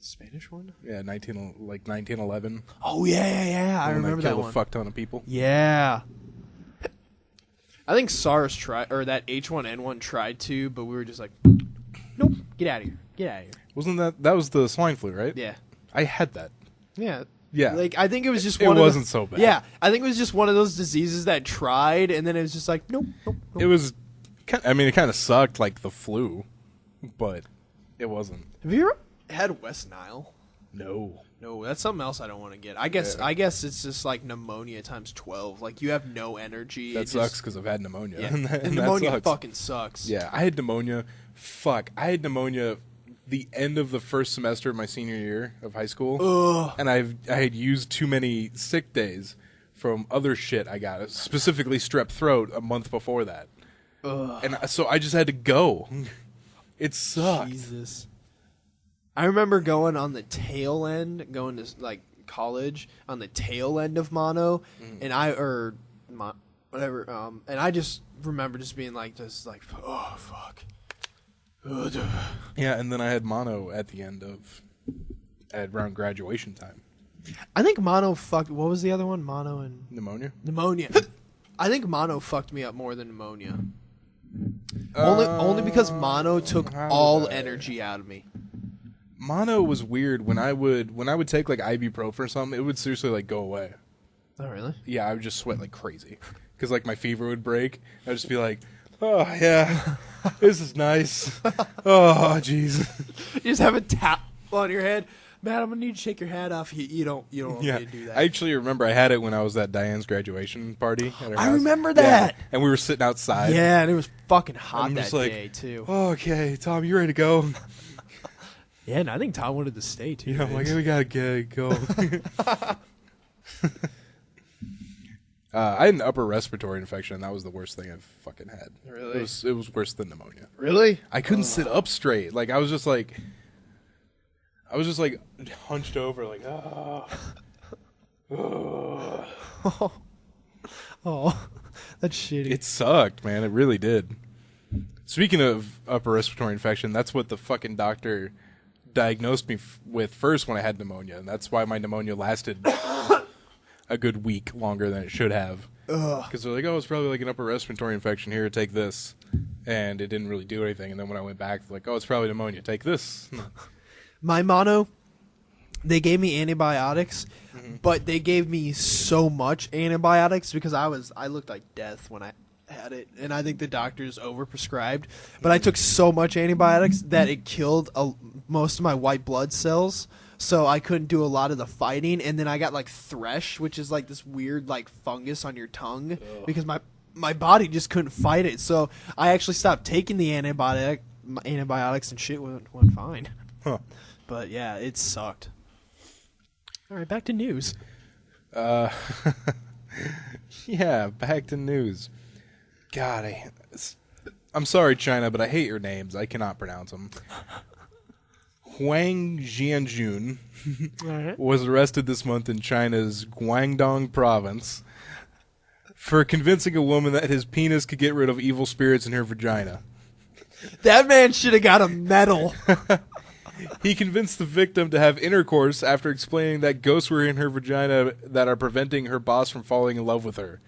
Spanish one? Yeah, 1911. Oh, yeah. I remember that killed one. a fuck ton of people. Yeah. I think SARS tried, or that H1N1 tried to, but we were just like, nope, get out of here. Get out of here. Wasn't that was the swine flu, right? Yeah. I had that. Yeah. Yeah. Like, I think it was just It one wasn't so bad. Yeah. I think it was just one of those diseases that tried, and then it was just like, nope. It was, it kind of sucked like the flu, but it wasn't. Have you ever had West Nile? No. No, that's something else I don't want to get. I guess it's just like pneumonia times 12. Like, you have no energy. That sucks because I've had pneumonia. Yeah. and that Pneumonia sucks. fucking sucks. Yeah, I had pneumonia. I had pneumonia the end of the first semester of my senior year of high school. Ugh. And I had used too many sick days from other shit I got, specifically strep throat, a month before that. Ugh. And so I just had to go. It sucked. Jesus. I remember going on the tail end, going to like college on the tail end of mono, and and I just remember just being like this, like, oh fuck. Yeah, and then I had mono at the end at around graduation time. I think mono fucked. What was the other one? Mono and Pneumonia. I think mono fucked me up more than pneumonia. Only because mono took all energy out of me. Mono was weird. When I would take like ibuprofen or something, it would seriously like go away. Oh really? Yeah, I would just sweat like crazy because like my fever would break. I'd just be like, oh yeah, this is nice. Oh jeez. You just have a tap on your head. Man, I'm gonna need to shake your hat off. You don't want me to do that. I actually remember I had it when I was at Diane's graduation party at her I house. remember that. Yeah, and we were sitting outside. Yeah, and it was fucking hot I'm that just like, day too. Oh, okay, Tom, you ready to go? Yeah, and I think Tom wanted to stay too. Yeah, I'm like, we gotta go. I had an upper respiratory infection, and that was the worst thing I've fucking had. Really? It was worse than pneumonia. Really? I couldn't sit up straight. Like I was just like hunched over, like Oh, that's shitty. It sucked, man. It really did. Speaking of upper respiratory infection, that's what the fucking doctor diagnosed me with first when I had pneumonia, and that's why my pneumonia lasted a good week longer than it should have. Because they're like, oh, it's probably like an upper respiratory infection. Here, take this. and it didn't really do anything. And then when I went back, like, oh, it's probably pneumonia. Take this. My mono, they gave me antibiotics, but they gave me so much antibiotics because I looked like death when I had it, and I think the doctors overprescribed. But I took so much antibiotics that it killed most of my white blood cells, so I couldn't do a lot of the fighting. And then I got like thrush, which is like this weird like fungus on your tongue because my body just couldn't fight it. So I actually stopped taking the antibiotics, and shit went fine. Huh. But yeah, it sucked. All right, back to news. Yeah, back to news. God, I'm sorry, China, but I hate your names. I cannot pronounce them. Huang Jianjun was arrested this month in China's Guangdong province for convincing a woman that his penis could get rid of evil spirits in her vagina. That man should have got a medal. He convinced the victim to have intercourse after explaining that ghosts were in her vagina that are preventing her boss from falling in love with her.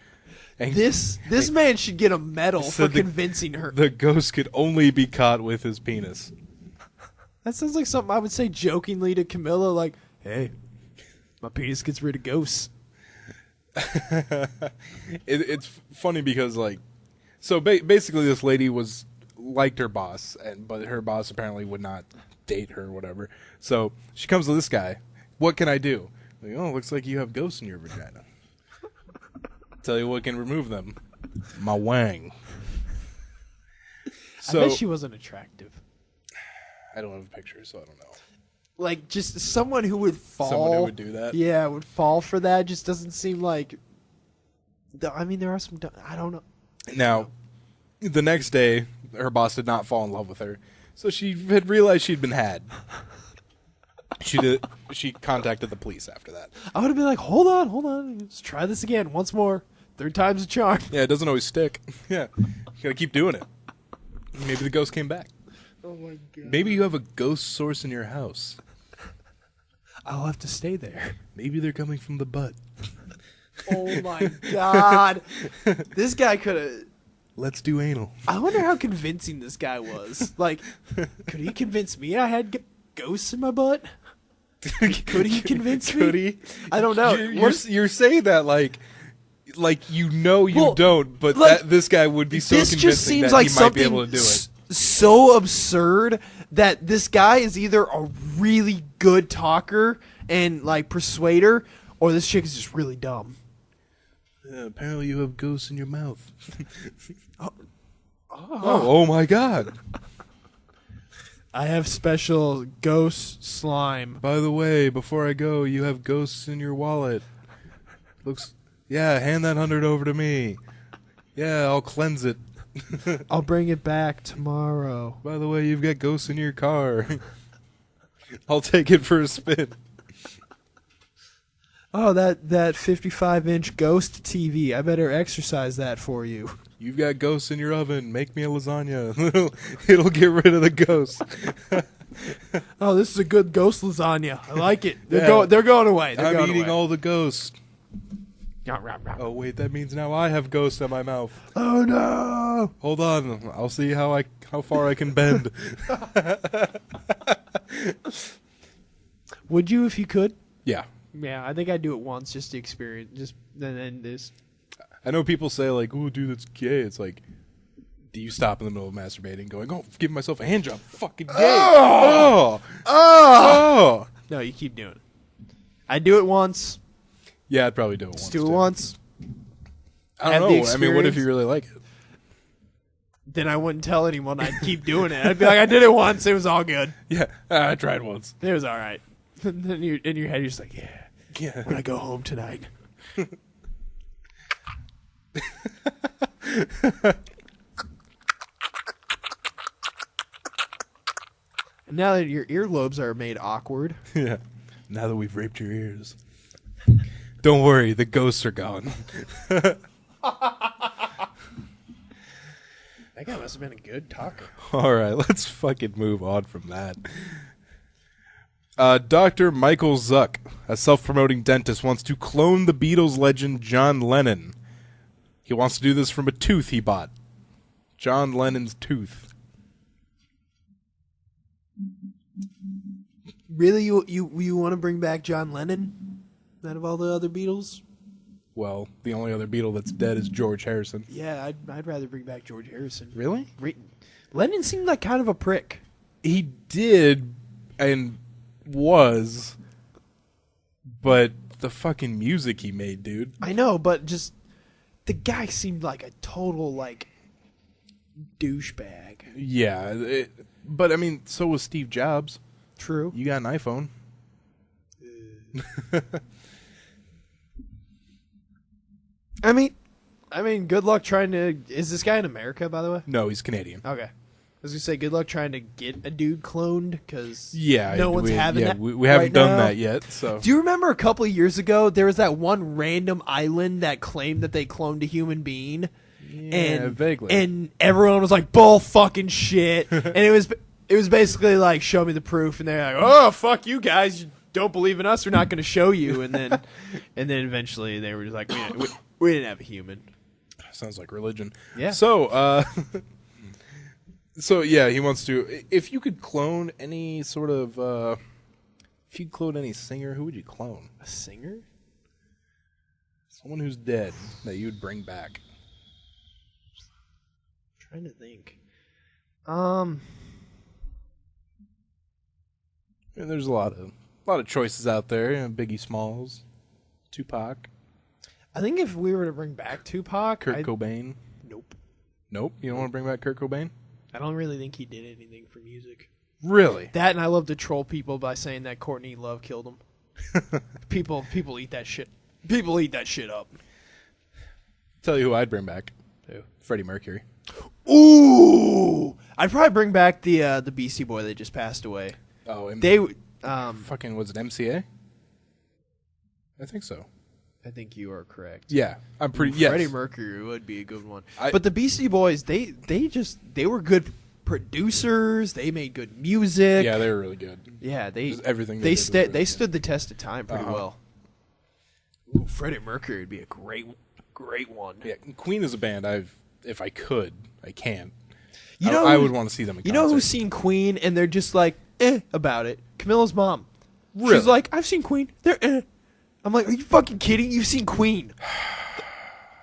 And This man should get a medal for convincing her. The ghost could only be caught with his penis. That sounds like something I would say jokingly to Camilla, like, hey, my penis gets rid of ghosts. It's funny because, like, so basically this lady liked her boss, but her boss apparently would not date her or whatever. So she comes to this guy. What can I do? Like, oh, looks like you have ghosts in your vagina. Tell you what can remove them. My wang. So, I bet she wasn't attractive. I don't have a picture, so I don't know. Like, just someone who would fall. Someone who would do that? Yeah, would fall for that. Just doesn't seem like... I mean, there are some... I don't know. Now, the next day, her boss did not fall in love with her. So she had realized she'd been had. She contacted the police after that. I would have been like, hold on. Let's try this again. Once more. 3 times a charm. Yeah, it doesn't always stick. Yeah. You gotta keep doing it. Maybe the ghost came back. Oh my god. Maybe you have a ghost source in your house. I'll have to stay there. Maybe they're coming from the butt. Oh my god. This guy could have... Let's do anal. I wonder how convincing this guy was. Like, could he convince me I had ghosts in my butt? Could he convince me? Could he? I don't know. You're saying that like you don't, but like, this guy would be so this convincing just seems that like he might be able to do it. So absurd that this guy is either a really good talker and like persuader, or this chick is just really dumb. Yeah, apparently you have ghosts in your mouth. Oh my god. I have special ghost slime. By the way, before I go, you have ghosts in your wallet. Hand that 100 over to me. Yeah, I'll cleanse it. I'll bring it back tomorrow. By the way, you've got ghosts in your car. I'll take it for a spin. Oh, that 55-inch ghost TV. I better exercise that for you. You've got ghosts in your oven. Make me a lasagna. It'll get rid of the ghosts. Oh, this is a good ghost lasagna. I like it. They're Yeah. going away. I'm eating all the ghosts. Oh, wait, that means now I have ghosts in my mouth. Oh no! Hold on. I'll see how far I can bend. Would you if you could? Yeah. Yeah, I think I'd do it once just to experience, just then this. I know people say, like, ooh, dude, that's gay. It's like, do you stop in the middle of masturbating going, oh, giving myself a hand job? Fucking gay. Oh! No, you keep doing it. I'd do it once. Yeah, I'd probably do it once. Just do it too. once. I Have don't the know. I mean, what if experience. you really like it? Then I wouldn't tell anyone. I'd keep doing it. I'd be like, I did it once. It was all good. Yeah, I tried once. It was all right. And then in your head, you're just like, yeah. Yeah. When I go home tonight. And now that your earlobes are made awkward. Yeah. Now that we've raped your ears. Don't worry, the ghosts are gone. That guy must have been a good talker. All right, let's fucking move on from that. Dr. Michael Zuck, a self-promoting dentist, wants to clone the Beatles legend John Lennon. He wants to do this from a tooth he bought. John Lennon's tooth. Really, you want to bring back John Lennon out of all the other Beatles? Well, the only other Beatle that's dead is George Harrison. Yeah, I'd rather bring back George Harrison. Really? Lennon seemed like kind of a prick. He did and was, but the fucking music he made, dude. I know, but just the guy seemed like a total like douchebag. Yeah, but I mean, so was Steve Jobs. True. You got an iPhone. I mean, good luck trying to. Is this guy in America, by the way? No, he's Canadian. Okay. I was gonna say, good luck trying to get a dude cloned because Yeah, no one's having that. We haven't right done now. that yet. So Do you remember a couple of years ago there was that one random island that claimed that they cloned a human being? Yeah, vaguely. And everyone was like, bull fucking shit. And it was basically like, show me the proof. And they're like, oh, fuck you guys. You don't believe in us. We're not going to show you. And then eventually they were just like, we didn't have a human. Sounds like religion. Yeah. So, so yeah, he wants to. If you could clone any sort of, if you could clone any singer, who would you clone? A singer? Someone who's dead that you would bring back. Trying to think. And there's a lot of choices out there. You know, Biggie Smalls, Tupac, I think if we were to bring back Tupac, Kurt Cobain. Nope. Nope, you don't want to bring back Kurt Cobain? I don't really think he did anything for music. Really? That, and I love to troll people by saying that Courtney Love killed him. People eat that shit. People eat that shit up. Tell you who I'd bring back. Who? Freddie Mercury. Ooh! I'd probably bring back the Beastie Boy that just passed away. Oh, and They fucking was it MCA? I think so. I think you are correct. Yeah, I'm pretty. Yes. Freddie Mercury would be a good one. I- But the Beastie Boys, they were good producers. They made good music. Yeah, they were really good. Yeah, Just everything they did was really they good. stood the test of time pretty Uh-huh. well. Ooh, Freddie Mercury would be a great one. Yeah, Queen is a band. If I could, I can't. You know, I would want to see them. In You know concert. who's seen Queen and they're just like about it? Camilla's mom. Really? She's like, I've seen Queen. They're I'm like, are you fucking kidding? You've seen Queen.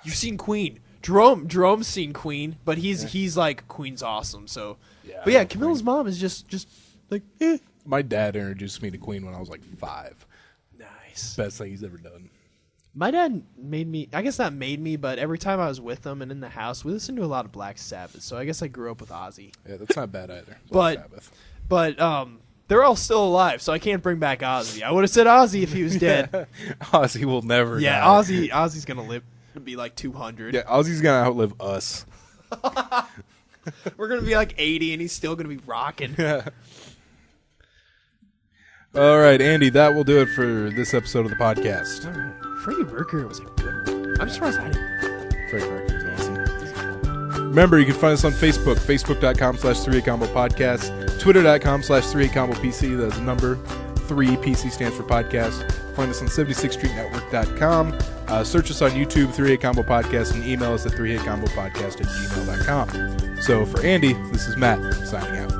You've seen Queen. Jerome's seen Queen, but he's like, Queen's awesome. So, Yeah, but yeah, I love Camilla's mom is just like, My dad introduced me to Queen when I was like 5. nice. Best thing he's ever done. My dad made me, I guess not made me, but every time I was with him and in the house, we listened to a lot of Black Sabbath. So I guess I grew up with Ozzy. Yeah, that's not bad either. But- Black Sabbath. But they're all still alive, so I can't bring back Ozzy. I would have said Ozzy if he was dead. Ozzy will never. Yeah, die. Ozzy's gonna live to be like 200. Yeah, Ozzy's gonna outlive us. We're gonna be like 80, and he's still gonna be rocking. All right, Andy, that will do it for this episode of the podcast. Freddie Mercury was a good one. I'm surprised I didn't. Freddie Mercury's awesome. Remember, you can find us on Facebook, facebook.com/38combopodcast, twitter.com/38combopc. That's the number 3. PC stands for podcast. Find us on 76streetnetwork.com. Search us on YouTube, 38 Combo Podcast, and email us at 38combopodcast@gmail.com. So for Andy, this is Matt signing out.